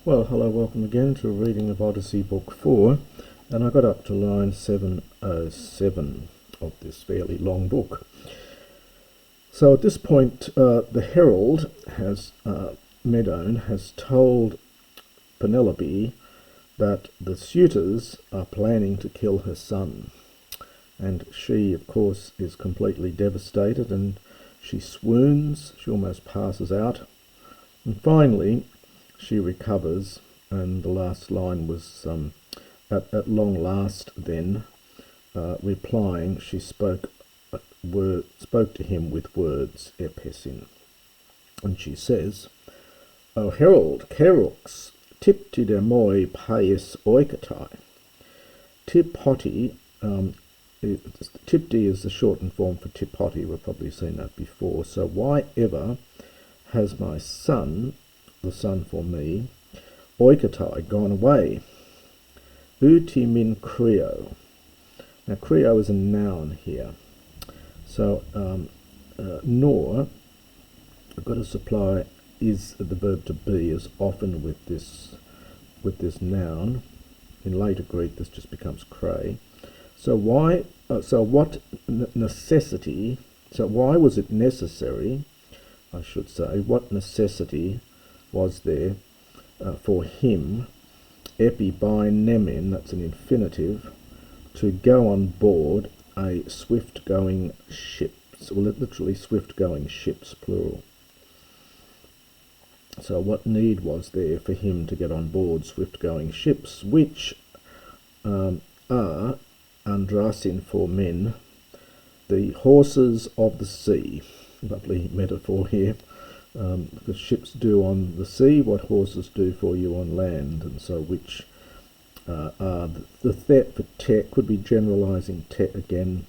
Well, hello, welcome again to a reading of Odyssey Book 4, and I got up to line 707 of this fairly long book. So at this point, the herald Medone has told Penelope that the suitors are planning to kill her son, and she, of course, is completely devastated, and she swoons, she almost passes out, and finally she recovers, and the last line was, at long last then, replying, she spoke to him with words, epesin. And she says, O herald, kerux, tiptidemoi pais oikatai. Tipoti, tipti is the shortened form for tipoti, we've probably seen that before. So why ever has my son, the son for me, oikatai, gone away? Uti min creo. Now creo is a noun here. So nor, I've got to supply is the verb to be, as often with this noun. In later Greek this just becomes cray. So why what necessity, so why was it necessary, I should say, what necessity was there for him, epi by nemen, that's an infinitive, to go on board a swift-going ship, so literally swift-going ships, plural. So what need was there for him to get on board swift-going ships, which are andrasin for men, the horses of the sea. Lovely metaphor here. Because ships do on the sea what horses do for you on land, and so which are the thet for te could be generalizing te again.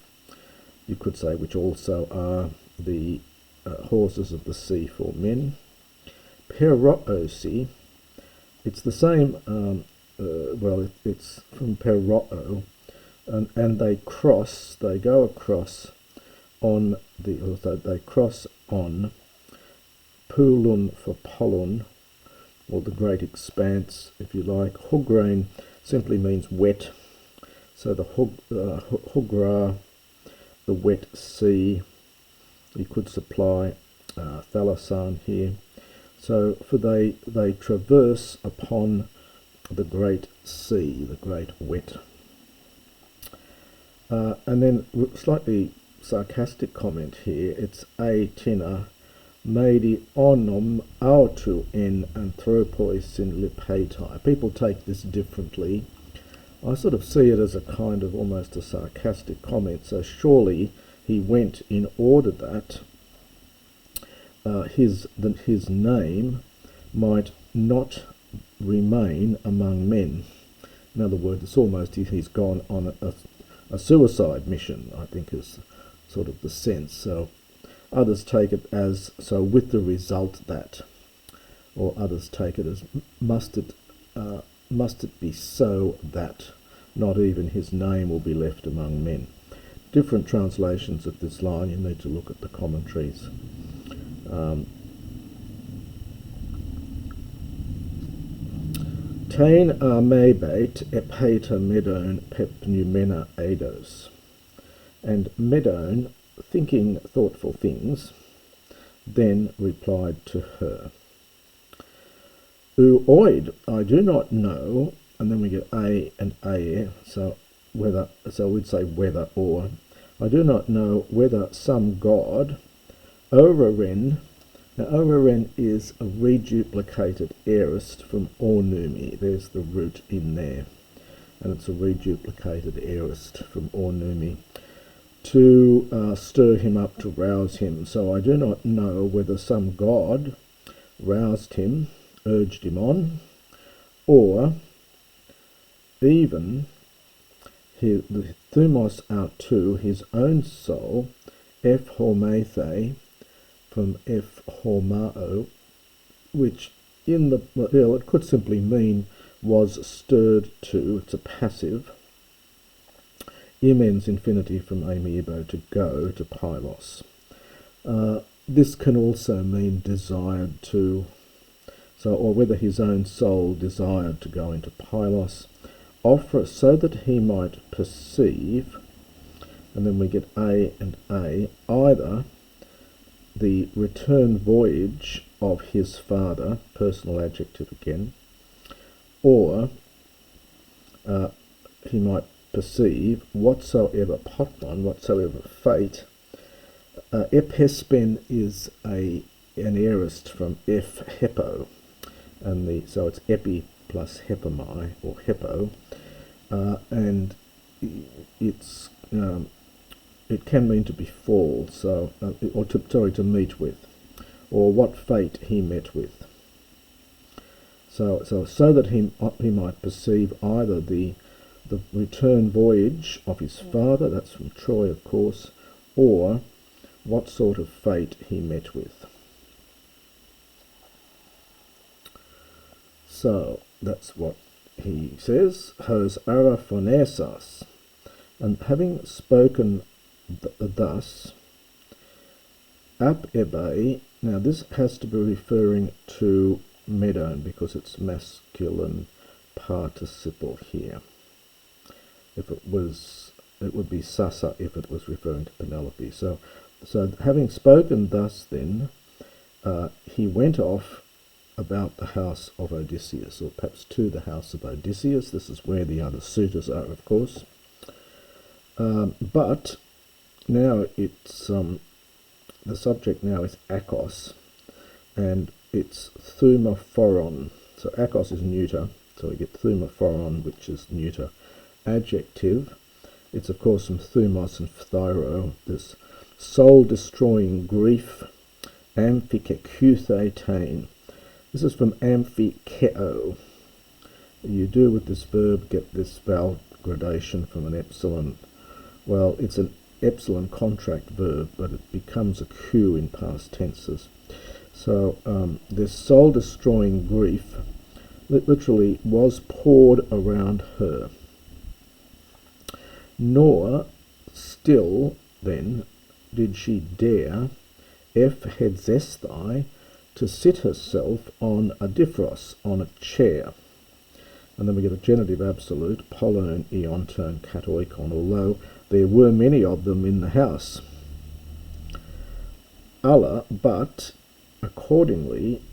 You could say which also are the horses of the sea for men. Peroosi, it's the same. It's from peroo, and they go across on they cross on. Pulun for polun, or the great expanse, if you like. Hugrain simply means wet. So the hugra, the wet sea, you could supply thalasan here. So for they traverse upon the great sea, the great wet. And then slightly sarcastic comment here. It's a tina Medi onom autu in anthropois in lipetai. People take this differently. I sort of see it as a kind of almost a sarcastic comment. So surely he went in order that his name might not remain among men. In other words, it's almost he's gone on a suicide mission, I think is sort of the sense. So others take it as, so with the result that, or others take it as, must it be so that not even his name will be left among men. Different translations of this line, you need to look at the commentaries. Tain mebate epeta medone pep pneumena eidos. And Medone, thinking thoughtful things, then replied to her, oid, I do not know, and then we get a and a, so we'd say whether or, I do not know whether some god, Oraren, now Oraren is a reduplicated aorist from ornumi, there's the root in there, and it's a reduplicated aorist from ornumi, to stir him up, to rouse him. So I do not know whether some god roused him, urged him on, or even the thumos autu, his own soul, f hormathe, from f hormao, which in the, well, it could simply mean was stirred to, it's a passive, imens infinitive from amiibo, to go, to pylos. This can also mean desired to. So, or whether his own soul desired to go into Pylos, offer so that he might perceive, and then we get A and A, either the return voyage of his father, personal adjective again, or he might perceive whatsoever potron, whatsoever fate. Epespen is an aorist from F hepo, and so it's epi plus hepomai or hepo, and it's it can mean to befall, so or to meet with, or what fate he met with. So that he might perceive either the return voyage of his father, that's from Troy of course, or what sort of fate he met with. So that's what he says, hos araphonesas, and having spoken thus, ap ebe, now this has to be referring to Medon because it's masculine participle here. If it would be Sasa if it was referring to Penelope. So having spoken thus then, he went off about the house of Odysseus, or perhaps to the house of Odysseus. This is where the other suitors are, of course. But now it's the subject now is akos, and it's thumaphoron. So akos is neuter, so we get thumaphoron, which is neuter adjective. It's of course from thumos and phthyro, this soul-destroying grief, amphikekeuthetain. This is from amphikeo. You do with this verb get this vowel gradation from an epsilon. Well, it's an epsilon contract verb, but it becomes a Q in past tenses. So this soul-destroying grief literally was poured around her. Nor still then did she dare hedzesthai to sit herself on a diphros, on a chair. And then we get a genitive absolute, polone, eonton, katoikon, although there were many of them in the house. Allah, but accordingly,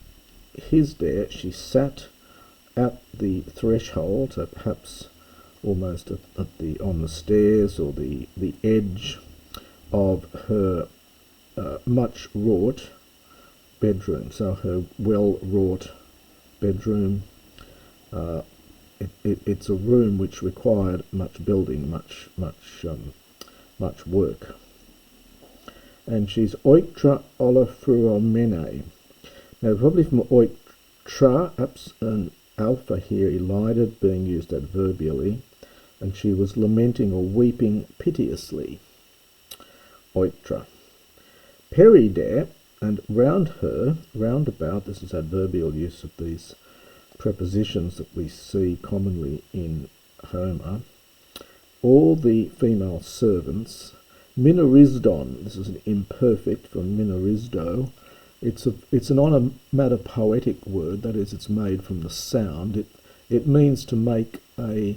his there she sat at the threshold, so perhaps almost on the stairs or the edge of her much wrought bedroom. So her well wrought bedroom. It's a room which required much building, much work. And she's oiktra olafruomene. Now probably from oiktra, and alpha here elided, being used adverbially, and she was lamenting or weeping piteously. Oiktra. Peride, and round her, round about, this is adverbial use of these prepositions that we see commonly in Homer, all the female servants, minarisdon, this is an imperfect from minarisdo, it's an onomatopoetic word, that is, it's made from the sound. It means to make a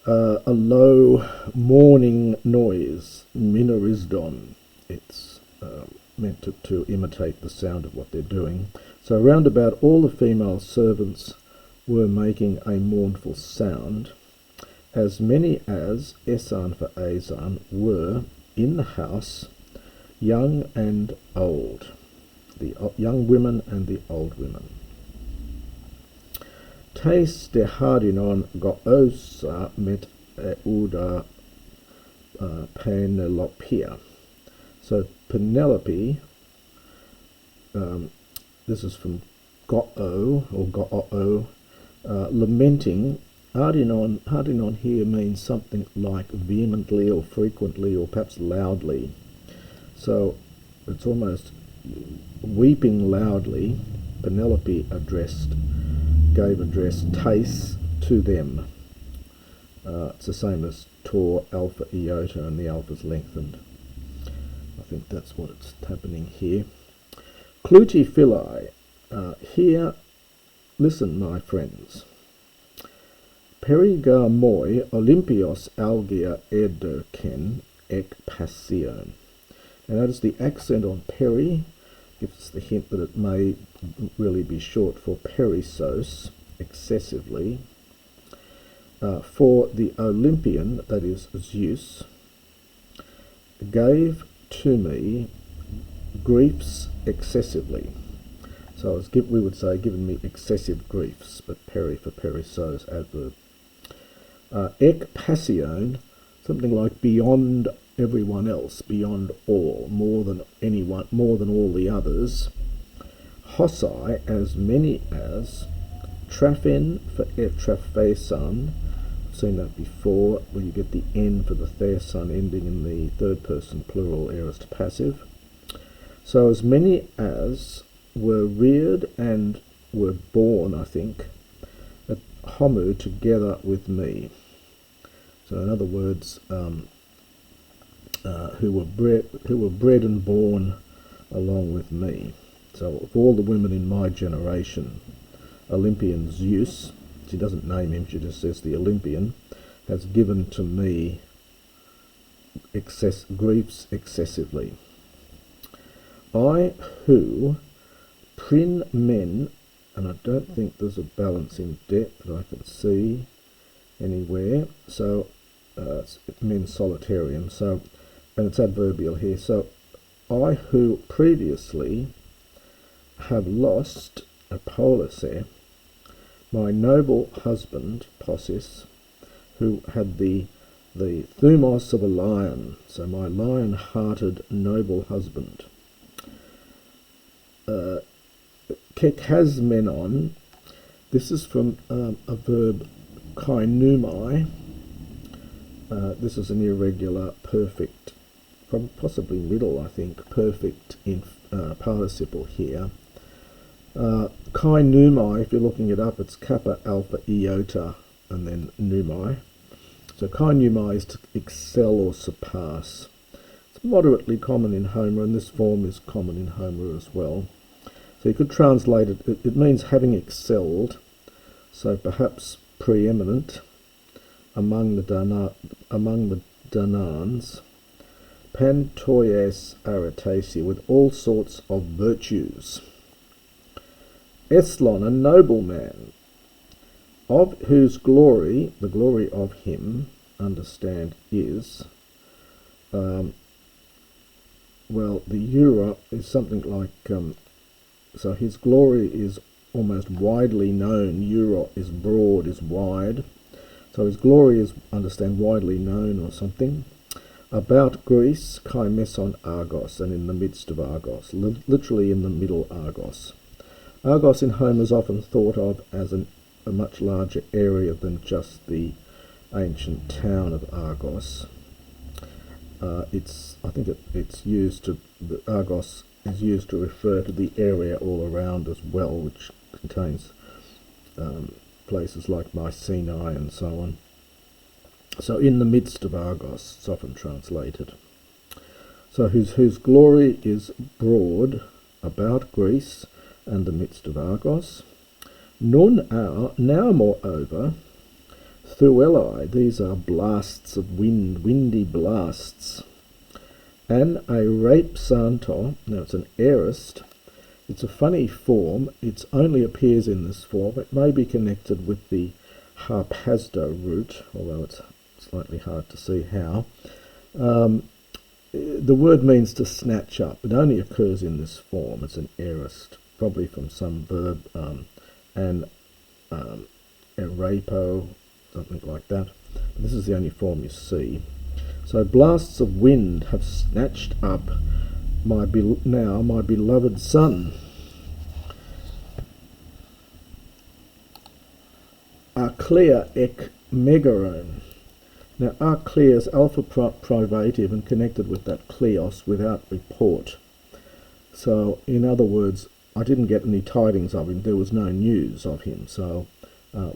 low mourning noise, minarisdon. It's meant to imitate the sound of what they're doing. So round about all the female servants were making a mournful sound, as many as, esan for azan, were in the house, young and old, the young women and the old women. Tes de hardinon goosa met euda Penelopia. So Penelope, this is from Go-o, or Go-o, lamenting. Hardinon here means something like vehemently or frequently or perhaps loudly. So it's almost weeping loudly. Penelope gave address, tes, to them. It's the same as tor, alpha, iota, and the alpha's lengthened. I think that's what it's happening here. Cluti philae, Here, listen, my friends. Periga moi Olympios algia erdoken ek passion. Now notice the accent on peri gives us the hint that it may really be short for perisos, excessively. For the Olympian, that is Zeus, gave to me griefs excessively. So we would say given me excessive griefs, but peri for perisos, adverb. Ek passion, something like beyond everyone else, beyond all, more than anyone, more than all the others. Hossai, as many as. Traphen for etrapheson. I've seen that before, where you get the N for the theson ending in the third person plural aorist passive. So as many as were reared and were born, I think, at Homu together with me. So in other words, who were bred and born along with me. So of all the women in my generation, Olympian Zeus, she doesn't name him, she just says the Olympian, has given to me griefs excessively. I who prin men, and I don't think there's a balance in debt that I can see anywhere, so it's men solitarium, so, and it's adverbial here, so I who previously have lost a polise, my noble husband, Possis, who had the thumos of a lion, so my lion-hearted noble husband. Kekasmenon, this is from a verb kainumai. This is an irregular perfect, possibly middle, I think, perfect in participle here. Kainumai, if you're looking it up, it's kappa alpha iota and then numai. So kainumai is to excel or surpass. It's moderately common in Homer, and this form is common in Homer as well. So you could translate it, it means having excelled, so perhaps preeminent among the Danans, pantoies aretasi, with all sorts of virtues. Eslon, a noble man, of whose glory, the glory of him, understand, is, well, the eura is something like, so his glory is almost widely known. Euro is broad, is wide. So his glory is, understand, widely known or something. About Greece, kai meson Argos, and in the midst of Argos, literally in the middle Argos. Argos in Homer is often thought of as a much larger area than just the ancient town of Argos. I think it's used to, Argos is used to refer to the area all around as well, which contains places like Mycenae and so on. So in the midst of Argos, it's often translated. So whose glory is broad about Greece and the midst of Argos. Nun our, now moreover, thuelai, these are blasts of wind, windy blasts. And a rape santo, now it's an aorist, it's a funny form, it only appears in this form, it may be connected with the harpasda root, although it's slightly hard to see how. The word means to snatch up, it only occurs in this form, it's an aorist, probably from some verb, erapo, something like that. But this is the only form you see. So blasts of wind have snatched up my beloved son. Arclea ek megaron. Now Arclea is alpha privative and connected with that kleos, without report. So in other words, I didn't get any tidings of him, there was no news of him, so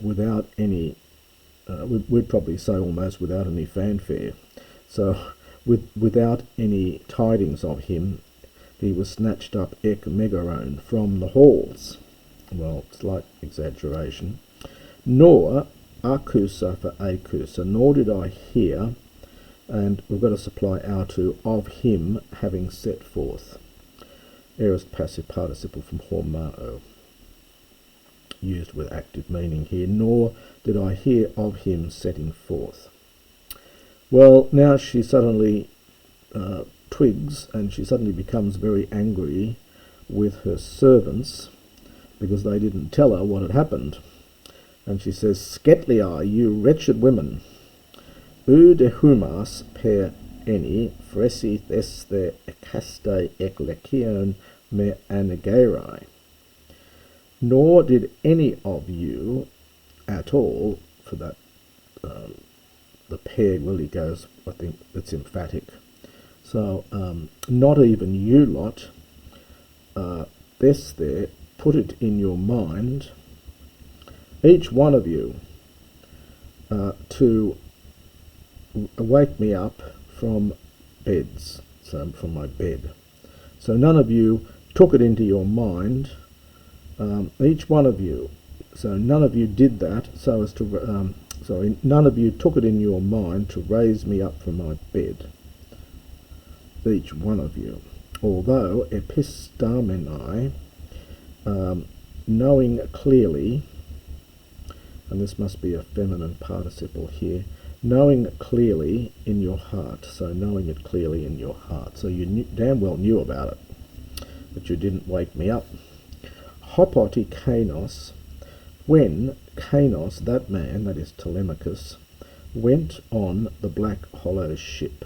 without any, we'd probably say almost without any fanfare. So without any tidings of him, he was snatched up ek megaron from the halls. Well, slight exaggeration. Nor akusa for akusa, nor did I hear, and we've got to supply our to, of him having set forth. Aorist passive participle from hormao, used with active meaning here. Nor did I hear of him setting forth. Well, now she suddenly twigs, and she suddenly becomes very angry with her servants because they didn't tell her what had happened. And she says, Sketliai, you wretched women, u de humas per eni fresi theste ekaste ek lekion me anegerai. Nor did any of you at all, for that the peg really goes, I think it's emphatic. So not even you lot, this there, put it in your mind, each one of you, to wake me up from beds, so from my bed. So none of you took it into your mind, each one of you. So none of you did that, so as to, none of you took it in your mind to raise me up from my bed, each one of you. Although epistamenai, knowing clearly, and this must be a feminine participle here, knowing clearly in your heart, so knowing it clearly in your heart. So you damn well knew about it, but you didn't wake me up. Hopoti Kanos, when Kanos, that man, that is Telemachos, went on the black hollow ship.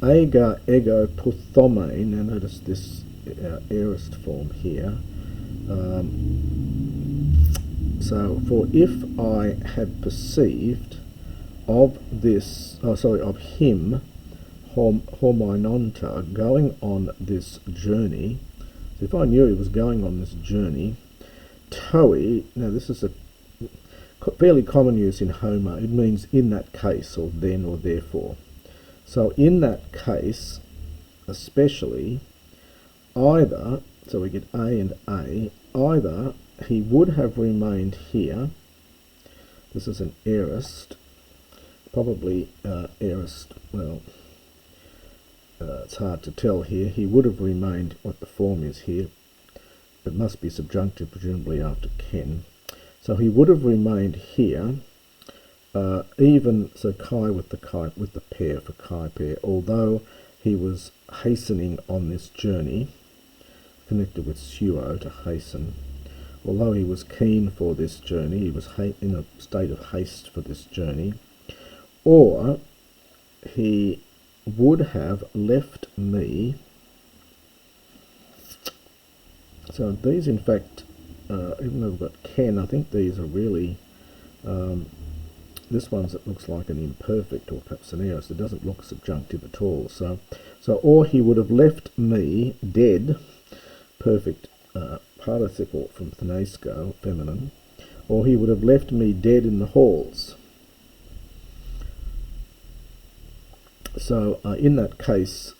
Ega ego puthomein, now notice this aorist form here. So, for if I had perceived of this, of him, horminonta, going on this journey, so if I knew he was going on this journey, toi, now this is a fairly common use in Homer, it means in that case, or then, or therefore. So in that case, especially, either, so we get A and A, either he would have remained here, this is an aorist, probably aorist, well, it's hard to tell here, he would have remained, what the form is here, it must be subjunctive, presumably after Ken, so he would have remained here, even, so Kai with the pair for Kai pair, although he was hastening on this journey, connected with suo, to hasten, although he was keen for this journey, he was in a state of haste for this journey, or he would have left me. So these, in fact, even though we've got Ken, I think these are really, this one's, it looks like an imperfect, or perhaps an aorist. It doesn't look subjunctive at all. So or he would have left me dead, perfect participle from Thnesco, feminine, or he would have left me dead in the halls. So in that case,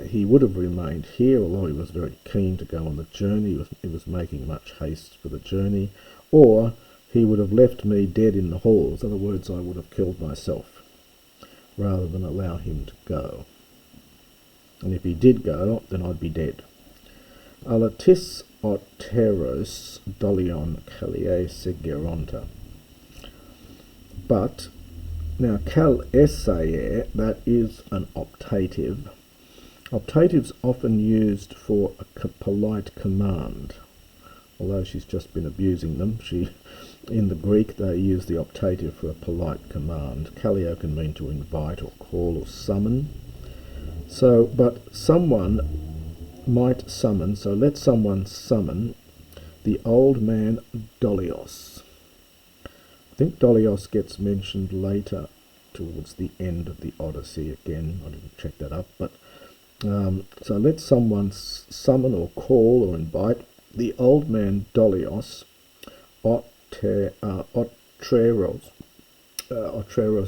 he would have remained here, although he was very keen to go on the journey. He was making much haste for the journey, or he would have left me dead in the halls. In other words, I would have killed myself rather than allow him to go. And if he did go, then I'd be dead. Alatis oteros dolion kalie segeronta. But now kal essaye, that is an optative. Optative's often used for a polite command, although she's just been abusing them. In the Greek, they use the optative for a polite command. Kaleo can mean to invite or call or summon. So, but someone might summon, so let someone summon the old man Dolios. I think Dolios gets mentioned later towards the end of the Odyssey again. I didn't check that up, but so let someone summon or call or invite the old man Dolios, otreros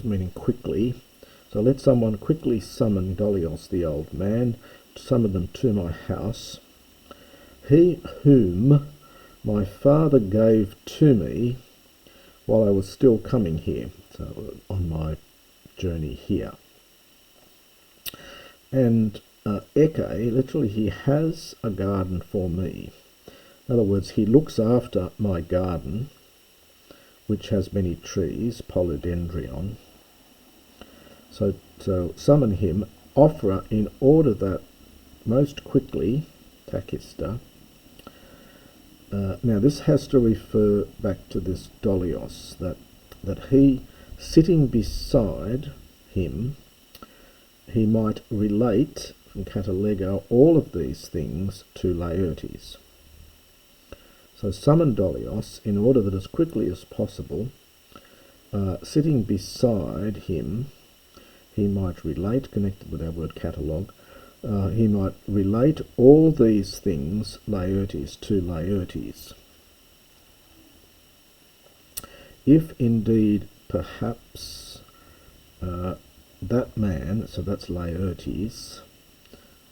meaning quickly. So let someone quickly summon Dolios, the old man, summon them to my house. He whom my father gave to me while I was still coming here, so on my journey here. And Eke, literally, he has a garden for me. In other words, he looks after my garden, which has many trees, polydendron. So summon him, offer in order that most quickly, Takista. Now this has to refer back to this dolios, that he, sitting beside him, he might relate, from katalego, all of these things to Laertes. So summon dolios in order that as quickly as possible, sitting beside him, he might relate, connected with our word catalogue, he might relate all these things, Laertes, to Laertes. If indeed perhaps that man, so that's Laertes,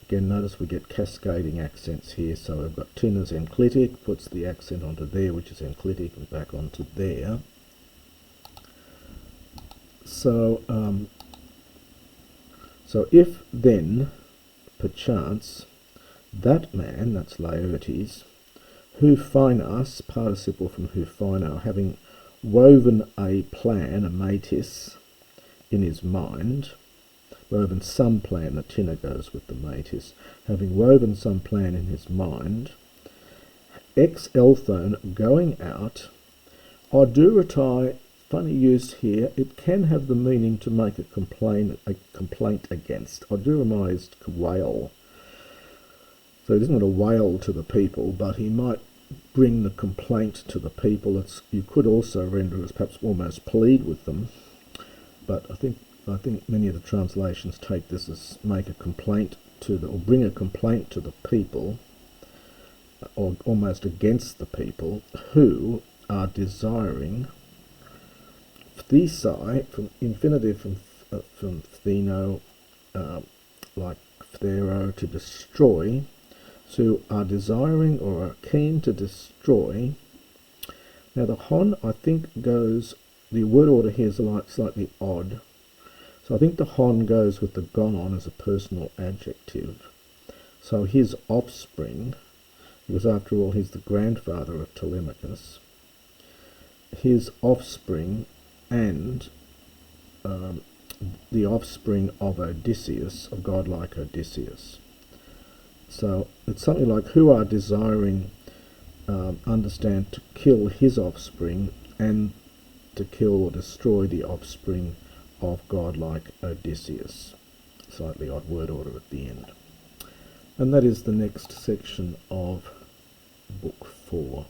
again notice we get cascading accents here, so we've got tin as enclitic, puts the accent onto there, which is enclitic, and back onto there. So, so if then, perchance, that man, that's Laertes, huphinos, participle from huphaino, having woven a plan, a metis, in his mind, woven some plan, the tina goes with the metis, having woven some plan in his mind, ex elthone, going out, oduratai, funny use here, it can have the meaning to make a complaint against. Oduramai is to wail. So he doesn't want to wail to the people, but he might bring the complaint to the people. You could also render as perhaps almost plead with them, but I think many of the translations take this as make a complaint to or bring a complaint to the people, or almost against the people, who are desiring phthesai, from infinitive from phtheno, like phthero, to destroy, so are desiring or are keen to destroy. Now the hon, I think, goes, the word order here is slightly odd, so I think the hon goes with the gonon as a personal adjective. So his offspring, because after all he's the grandfather of Telemachos, his offspring and the offspring of Odysseus, of godlike Odysseus. So it's something like who are desiring, understand, to kill his offspring and to kill or destroy the offspring of godlike Odysseus. Slightly odd word order at the end. And that is the next section of Book 4.